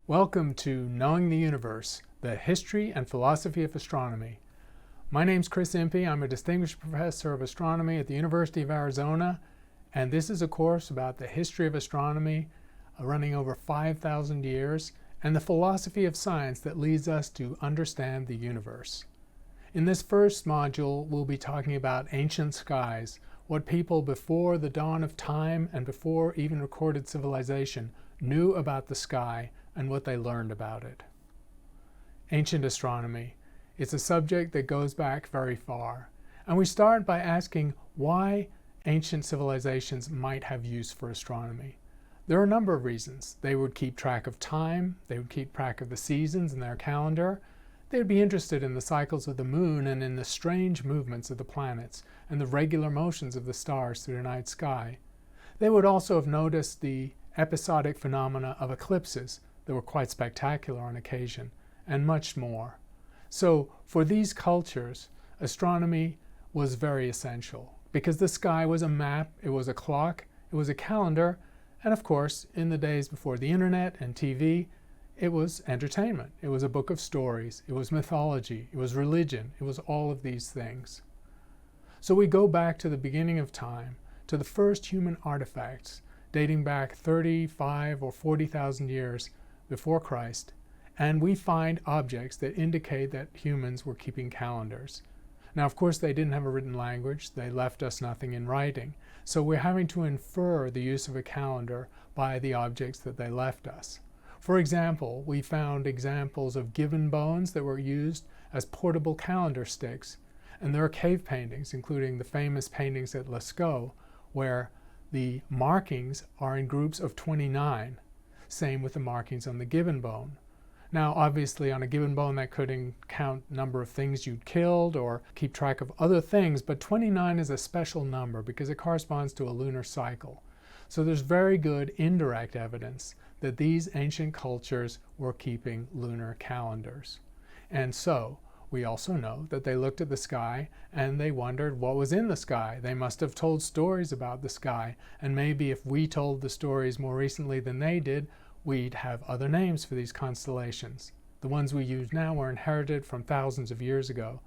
Welcome to Knowing the Universe, the History and Philosophy of Astronomy. My name's Professor Impey. I'm a Distinguished Professor of Astronomy at the University of Arizona, and this is a course about the history of astronomy running over 5,000 years and the philosophy of science that leads us to understand the universe. In this first module, we'll be talking about ancient skies, what people before the dawn of time and before even recorded civilization knew about the sky and what they learned about it. Ancient astronomy. It's a subject that goes back very far. And we start by asking why ancient civilizations might have use for astronomy. There are a number of reasons. They would keep track of time, they would keep track of the seasons in their calendar, they would be interested in the cycles of the moon and in the strange movements of the planets and the regular motions of the stars through the night sky. They would also have noticed the episodic phenomena of eclipses that were quite spectacular on occasion, and much more. So for these cultures, astronomy was very essential because the sky was a map, it was a clock, it was a calendar, and of course, in the days before the internet and TV, it was entertainment. It was a book of stories, it was mythology, it was religion, it was all of these things. So we go back to the beginning of time, to the first human artifacts, dating back 35 or 40,000 years before Christ, and we find objects that indicate that humans were keeping calendars. Now, of course, they didn't have a written language. They left us nothing in writing. So we're having to infer the use of a calendar by the objects that they left us. For example, we found examples of gibbon bones that were used as portable calendar sticks. And there are cave paintings, including the famous paintings at Lascaux, where the markings are in groups of 29. Same with the markings on the gibbon bone. Now, obviously, on a gibbon bone, that could count number of things you'd killed or keep track of other things, but 29 is a special number because it corresponds to a lunar cycle. So there's very good indirect evidence that these ancient cultures were keeping lunar calendars. And so we also know that they looked at the sky and they wondered what was in the sky. They must have told stories about the sky, and maybe if we told the stories more recently than they did, we'd have other names for these constellations. The ones we use now were inherited from thousands of years ago.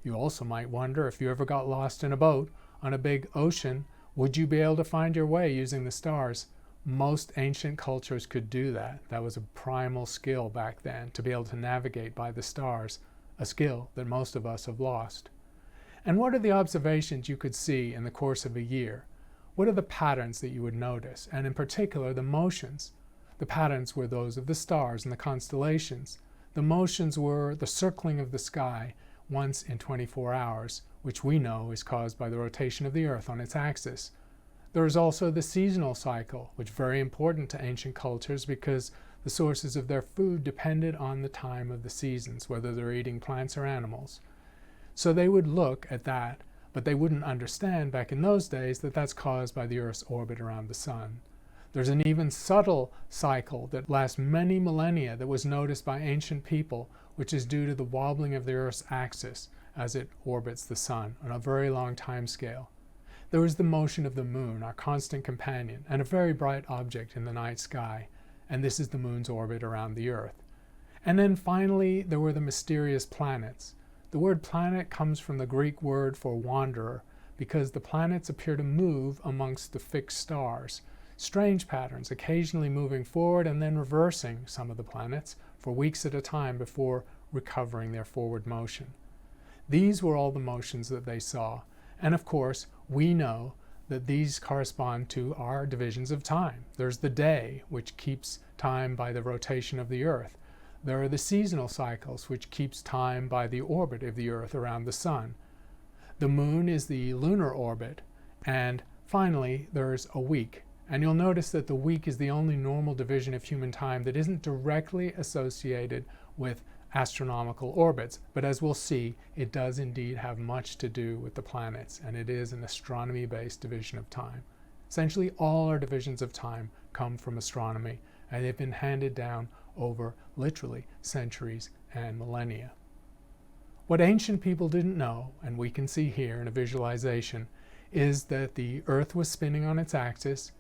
You also might wonder, if you ever got lost in a boat on a big ocean, would you be able to find your way using the stars? Most ancient cultures could do that. That was a primal skill back then, to be able to navigate by the stars, a skill that most of us have lost. And what are the observations you could see in the course of a year? What are the patterns that you would notice, and in particular the motions? The patterns were those of the stars and the constellations. The motions were the circling of the sky once in 24 hours, which we know is caused by the rotation of the Earth on its axis. There is also the seasonal cycle, which is very important to ancient cultures because the sources of their food depended on the time of the seasons, whether they're eating plants or animals. So they would look at that, but they wouldn't understand back in those days that that's caused by the Earth's orbit around the sun. There's an even subtle cycle that lasts many millennia that was noticed by ancient people, which is due to the wobbling of the Earth's axis as it orbits the sun on a very long time scale. There is the motion of the moon, our constant companion, and a very bright object in the night sky, and this is the moon's orbit around the Earth. And then finally, there were the mysterious planets. The word planet comes from the Greek word for wanderer, because the planets appear to move amongst the fixed stars. Strange patterns, occasionally moving forward and then reversing some of the planets for weeks at a time before recovering their forward motion. These were all the motions that they saw. And of course, we know that these correspond to our divisions of time. There's the day, which keeps time by the rotation of the Earth. There are the seasonal cycles, which keeps time by the orbit of the Earth around the sun. The moon is the lunar orbit. And finally, there's a week. And you'll notice that the week is the only normal division of human time that isn't directly associated with astronomical orbits. But as we'll see, it does indeed have much to do with the planets, and it is an astronomy-based division of time. Essentially, all our divisions of time come from astronomy, and they've been handed down over literally centuries and millennia. What ancient people didn't know, and we can see here in a visualization, is that the Earth was spinning on its axis,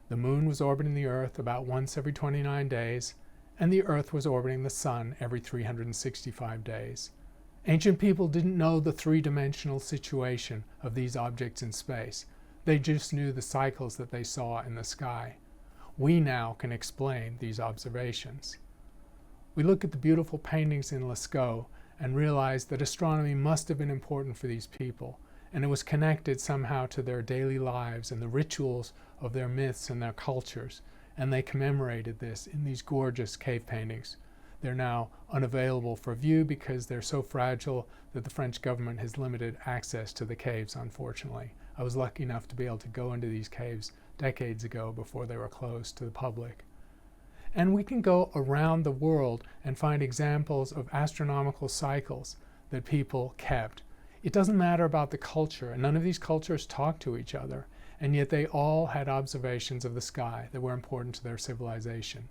the moon was orbiting the Earth about once every 29 days, and the Earth was orbiting the Sun every 365 days. Ancient people didn't know the three-dimensional situation of these objects in space. They just knew the cycles that they saw in the sky. We now can explain these observations. We look at the beautiful paintings in Lascaux and realize that astronomy must have been important for these people, and it was connected somehow to their daily lives and the rituals of their myths and their cultures, and they commemorated this in these gorgeous cave paintings. They're now unavailable for view because they're so fragile that the French government has limited access to the caves, unfortunately. I was lucky enough to be able to go into these caves decades ago before they were closed to the public. And we can go around the world and find examples of astronomical cycles that people kept. It doesn't matter about the culture, and none of these cultures talk to each other, and yet they all had observations of the sky that were important to their civilization.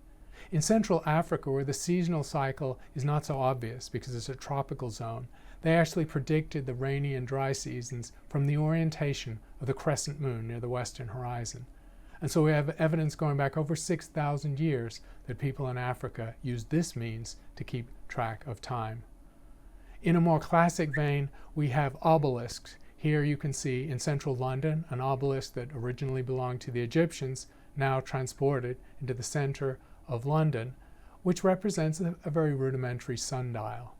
In Central Africa, where the seasonal cycle is not so obvious because it's a tropical zone, they actually predicted the rainy and dry seasons from the orientation of the crescent moon near the western horizon. And so we have evidence going back over 6,000 years that people in Africa used this means to keep track of time. In a more classic vein, we have obelisks. Here you can see in central London an obelisk that originally belonged to the Egyptians, now transported into the center of London, which represents a very rudimentary sundial.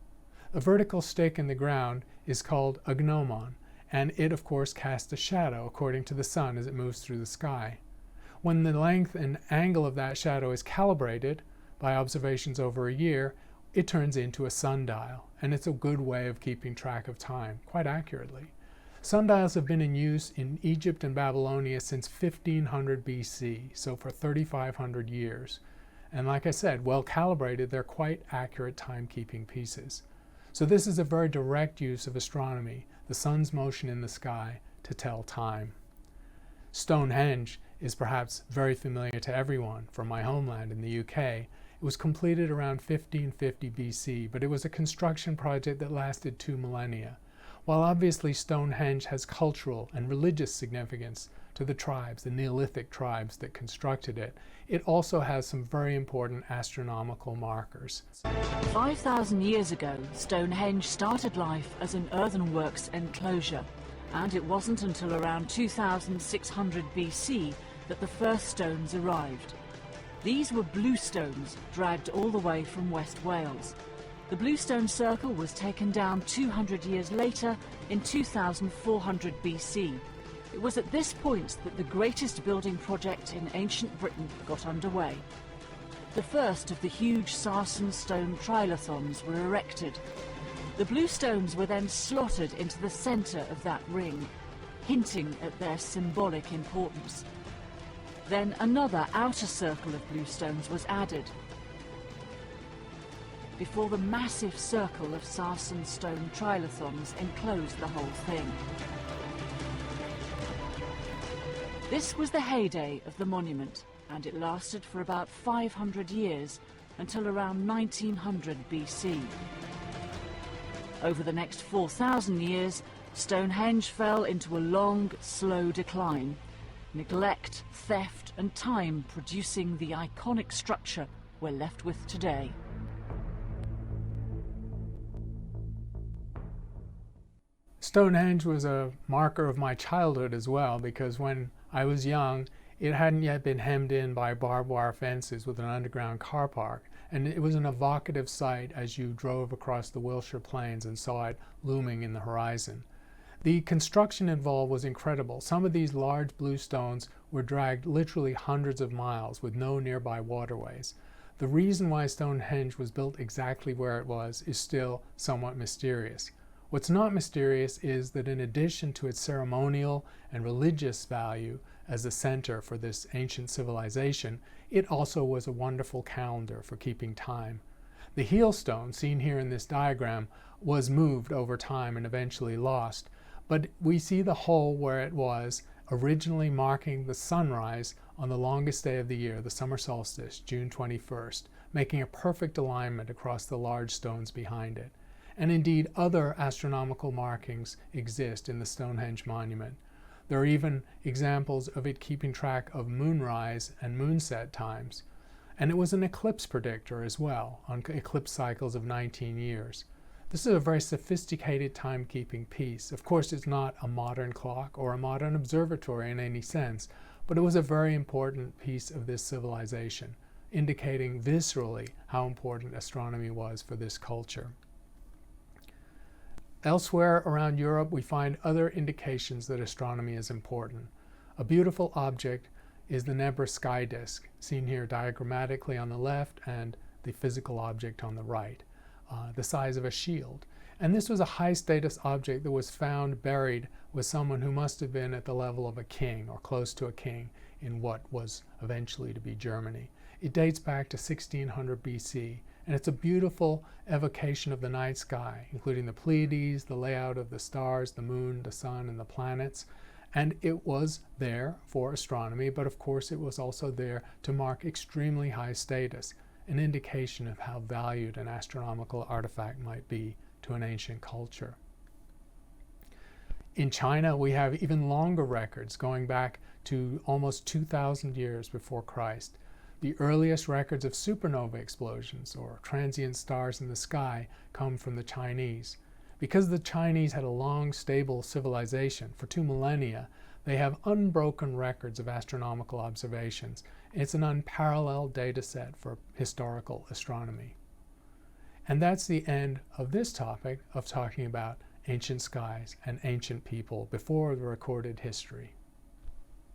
A vertical stick in the ground is called a gnomon, and it of course casts a shadow according to the sun as it moves through the sky. When the length and angle of that shadow is calibrated by observations over a year, it turns into a sundial, and it's a good way of keeping track of time quite accurately. Sundials have been in use in Egypt and Babylonia since 1500 BC, so for 3,500 years. And like I said, well calibrated, they're quite accurate timekeeping pieces. So this is a very direct use of astronomy, the sun's motion in the sky, to tell time. Stonehenge is perhaps very familiar to everyone from my homeland in the UK. It was completed around 1550 BC, but it was a construction project that lasted 2 millennia. While obviously Stonehenge has cultural and religious significance to the tribes, the Neolithic tribes that constructed it, it also has some very important astronomical markers. 5,000 years ago, Stonehenge started life as an earthenworks enclosure, and it wasn't until around 2600 BC that the first stones arrived. These were bluestones dragged all the way from West Wales. The Bluestone Circle was taken down 200 years later in 2400 BC. It was at this point that the greatest building project in ancient Britain got underway. The first of the huge Sarsen stone trilithons were erected. The bluestones were then slotted into the centre of that ring, hinting at their symbolic importance. Then another outer circle of bluestones was added, before the massive circle of Sarsen stone trilithons enclosed the whole thing. This was the heyday of the monument, and it lasted for about 500 years, until around 1900 BC. Over the next 4,000 years, Stonehenge fell into a long, slow decline. Neglect, theft and time producing the iconic structure we're left with today. Stonehenge was a marker of my childhood as well, because when I was young, it hadn't yet been hemmed in by barbed wire fences with an underground car park, and it was an evocative sight as you drove across the Wilshire Plains and saw it looming in the horizon. The construction involved was incredible. Some of these large bluestones were dragged literally hundreds of miles with no nearby waterways. The reason why Stonehenge was built exactly where it was is still somewhat mysterious. What's not mysterious is that in addition to its ceremonial and religious value as the center for this ancient civilization, it also was a wonderful calendar for keeping time. The heel stone, seen here in this diagram, was moved over time and eventually lost, but we see the hole where it was, originally marking the sunrise on the longest day of the year, the summer solstice, June 21st, making a perfect alignment across the large stones behind it. And indeed, other astronomical markings exist in the Stonehenge monument. There are even examples of it keeping track of moonrise and moonset times. And it was an eclipse predictor as well, on eclipse cycles of 19 years. This is a very sophisticated timekeeping piece. Of course, it's not a modern clock or a modern observatory in any sense, but it was a very important piece of this civilization, indicating viscerally how important astronomy was for this culture. Elsewhere around Europe, we find other indications that astronomy is important. A beautiful object is the Nebra sky disk, seen here diagrammatically on the left and the physical object on the right, the size of a shield. And this was a high status object that was found buried with someone who must have been at the level of a king or close to a king in what was eventually to be Germany. It dates back to 1600 BC, and it's a beautiful evocation of the night sky, including the Pleiades, the layout of the stars, the moon, the sun, and the planets. And it was there for astronomy, but of course it was also there to mark extremely high status, an indication of how valued an astronomical artifact might be to an ancient culture. In China, we have even longer records going back to almost 2,000 years before Christ. The earliest records of supernova explosions, or transient stars in the sky, come from the Chinese. Because the Chinese had a long, stable civilization for 2 millennia, they have unbroken records of astronomical observations. It's an unparalleled data set for historical astronomy. And that's the end of this topic of talking about ancient skies and ancient people before the recorded history.